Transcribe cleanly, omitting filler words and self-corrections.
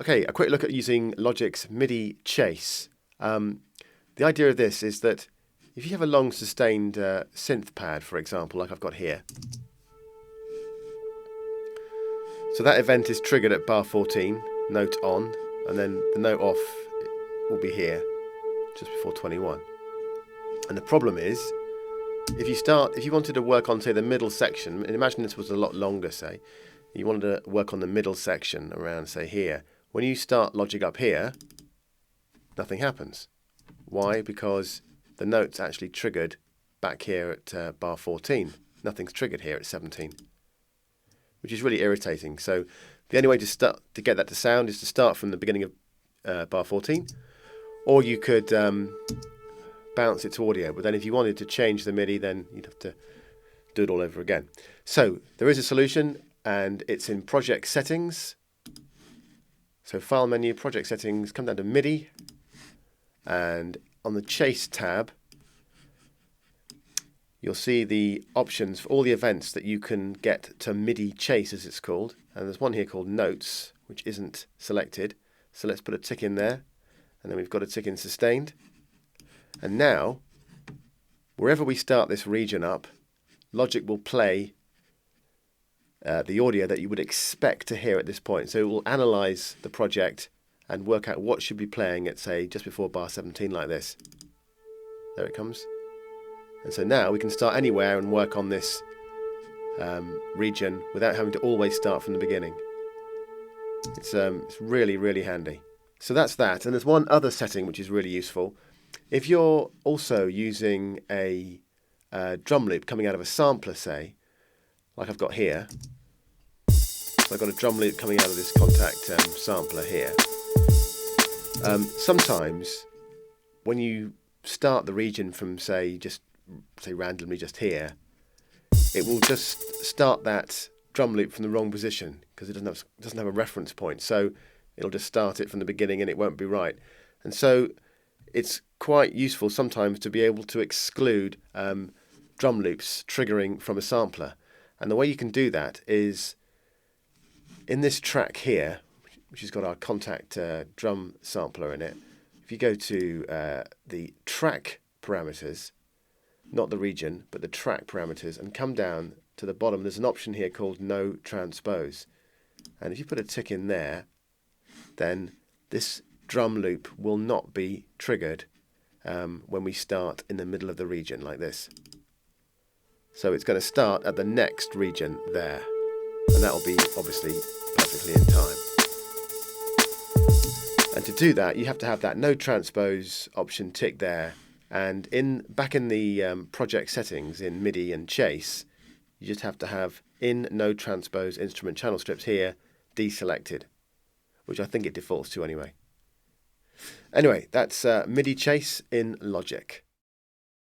Okay, a quick look at using Logic's Midi chase. The idea of this is that if you have a long sustained synth pad, for example, like I've got here, so that event is triggered at bar 14, note on, and then the note off will be here, just before 21. And the problem is, if you wanted to work on, say, the middle section, and imagine this was a lot longer, say, you wanted to work on the middle section around, say, here. When you start Logic up here, nothing happens. Why? Because the note's actually triggered back here at bar 14. Nothing's triggered here at 17, which is really irritating. So the only way to get that to sound is to start from the beginning of bar 14, or you could bounce it to audio. But then if you wanted to change the MIDI, then you'd have to do it all over again. So there is a solution, and it's in Project Settings. So File menu, Project Settings, come down to MIDI, and on the Chase tab, you'll see the options for all the events that you can get to MIDI chase, as it's called. And there's one here called Notes, which isn't selected. So let's put a tick in there, and then we've got a tick in Sustained. And now, wherever we start this region up, Logic will play the audio that you would expect to hear at this point. So it will analyze the project and work out what should be playing at, say, just before bar 17, like this. There it comes. And so now we can start anywhere and work on this region without having to always start from the beginning. It's really, really handy. So that's that. And there's one other setting which is really useful. If you're also using a drum loop coming out of a sampler, say, like I've got here. So I've got a drum loop coming out of this Contact sampler here. Sometimes when you start the region from, say randomly just here, it will just start that drum loop from the wrong position because it doesn't have a reference point. So it'll just start it from the beginning and it won't be right. And so it's quite useful sometimes to be able to exclude drum loops triggering from a sampler. And the way you can do that is in this track here, which has got our Contact drum sampler in it. If you go to the track parameters, not the region, but the track parameters, and come down to the bottom, there's an option here called No Transpose. And if you put a tick in there, then this drum loop will not be triggered when we start in the middle of the region like this. So it's going to start at the next region there, and that will be obviously perfectly in time. And to do that, you have to have that No Transpose option ticked there, and back in the project settings in MIDI and Chase, you just have to have in No Transpose instrument channel strips here deselected, which I think it defaults to anyway. Anyway, that's MIDI Chase in Logic.